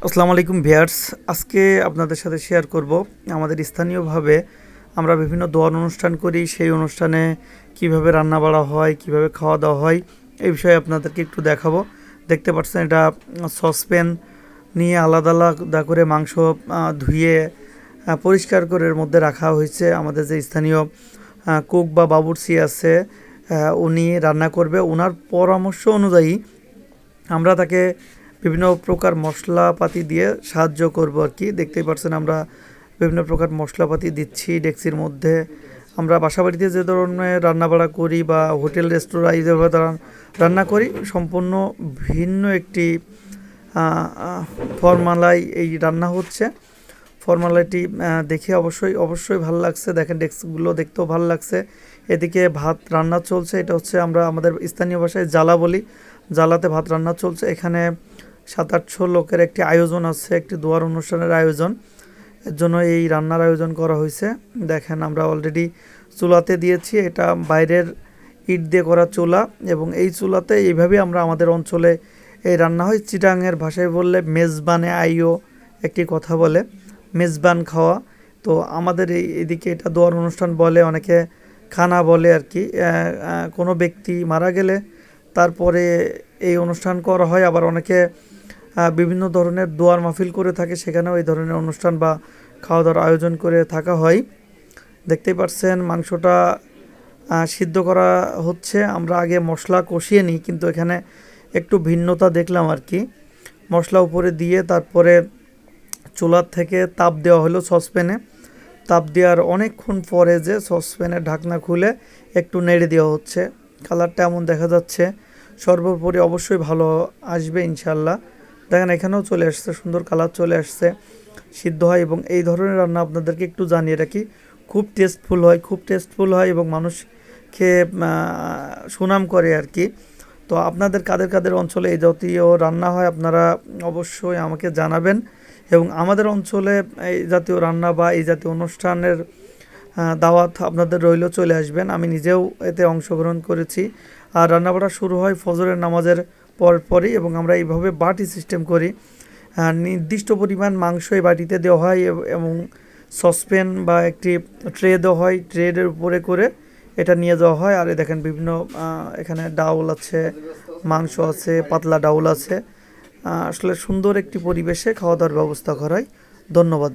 আসসালামু আলাইকুম ভিউয়ার্স। আজকে আপনাদের সাথে শেয়ার করব আমাদের স্থানীয়ভাবে আমরা বিভিন্ন দোয়ার অনুষ্ঠান করি, সেই অনুষ্ঠানে কিভাবে রান্না বাড়া হয়, কিভাবে খাওয়া দাওয়া হয়, এই বিষয়ে আপনাদেরকে একটু দেখাবো। দেখতে পাচ্ছেন এটা সসপ্যান নিয়ে আলাদা আলাদা করে মাংস ধুয়ে পরিষ্কার করে এর মধ্যে রাখা হয়েছে। আমাদের যে স্থানীয় কুক বা বাবুর্চি আছে, উনি রান্না করবে। ওনার পরামর্শ অনুযায়ী আমরা তাকে বিভিন্ন প্রকার মশলাপাতি দিয়ে সাহায্য করব আর কি। দেখতেই পাচ্ছেন আমরা বিভিন্ন প্রকার মশলাপাতি দিচ্ছি ডেক্সির মধ্যে। আমরা বাসাবাড়িতে যে ধরনের রান্নাবাড়া করি বা হোটেল রেস্তোরাঁ যেভাবে রান্না করি, সম্পূর্ণ ভিন্ন একটি ফর্মালায় এই রান্না হচ্ছে। ফর্মালিটি দেখে অবশ্যই ভালো লাগছে। দেখেন ডেস্কগুলো দেখতেও ভালো লাগছে। এদিকে ভাত রান্না চলছে, এটা হচ্ছে আমরা আমাদের স্থানীয় ভাষায় জ্বালা বলি। জ্বালাতে ভাত রান্না চলছে। এখানে 700-800 লোকের একটি আয়োজন আছে, একটি দোয়ার অনুষ্ঠানের আয়োজন। এর জন্য এই রান্নার আয়োজন করা হয়েছে। দেখেন আমরা অলরেডি চুলাতে দিয়েছি, এটা বাইরের ইট দিয়ে করা চুলা, এবং এই চুলাতে এইভাবেই আমরা আমাদের অঞ্চলে এই রান্না হয়। চিটাংয়ের ভাষায় বললে মেজবানে আইও একটি কথা বলে, মেজবান খাওয়া। তো আমাদের এদিকে এটা দোয়ার অনুষ্ঠান বলে, অনেকে খানা বলে আর কি। কোনো ব্যক্তি মারা গেলে তারপরে এই অনুষ্ঠান করা হয়। আবার অনেকে বিভিন্ন ধরনের দোয়ার মাহফিল করে থাকে, সেখানেও এই ধরনের অনুষ্ঠান বা খাওয়া দাওয়ার আয়োজন করে থাকা হয়। দেখতেই পাচ্ছেন মাংসটা সিদ্ধ করা হচ্ছে। আমরা আগে মশলা কষিয়ে নিই, কিন্তু এখানে একটু ভিন্নতা দেখলাম আর কি। মশলা উপরে দিয়ে তারপরে চুলার থেকে তাপ দেওয়া হলো সসপ্যানে। তাপ দেওয়ার অনেকক্ষণ পরে যে সসপ্যানের ঢাকনা খুলে একটু নেড়ে দেওয়া হচ্ছে। কালারটা এমন দেখা যাচ্ছে। সর্বোপরি অবশ্যই ভালো আসবে ইনশাল্লাহ। দেখেন এখানেও চলে আসছে, সুন্দর কালার চলে আসছে, সিদ্ধ হয়। এবং এই ধরনের রান্না আপনাদেরকে একটু জানিয়ে রাখি, খুব টেস্টফুল হয় এবং মানুষ খেয়ে সুনাম করে আর কি। তো আপনাদের কাদের অঞ্চলে এই জাতীয় রান্না হয় আপনারা অবশ্যই আমাকে জানাবেন। এবং আমাদের অঞ্চলে এই জাতীয় রান্না বা এই জাতীয় অনুষ্ঠানের দাওয়াত আপনাদের রইল, চলে আসবেন। আমি নিজেও এতে অংশগ্রহণ করেছি। আর রান্নাবাড়া শুরু হয় ফজরের নামাজের পরই, এবং আমরা এইভাবে বাটি সিস্টেম করি। নির্দিষ্ট পরিমাণ মাংস এই বাটিতে দেওয়া হয় এবং সসপ্যান বা একটি ট্রে দেওয়া হয়, ট্রের উপরে করে এটা নিয়ে যাওয়া হয়। আর দেখেন বিভিন্ন এখানে ডাউল আছে, মাংস আছে, পাতলা ডাউল আছে। আসলে সুন্দর একটি পরিবেশে খাওয়া দাওয়ার ব্যবস্থা করা হয়। ধন্যবাদ।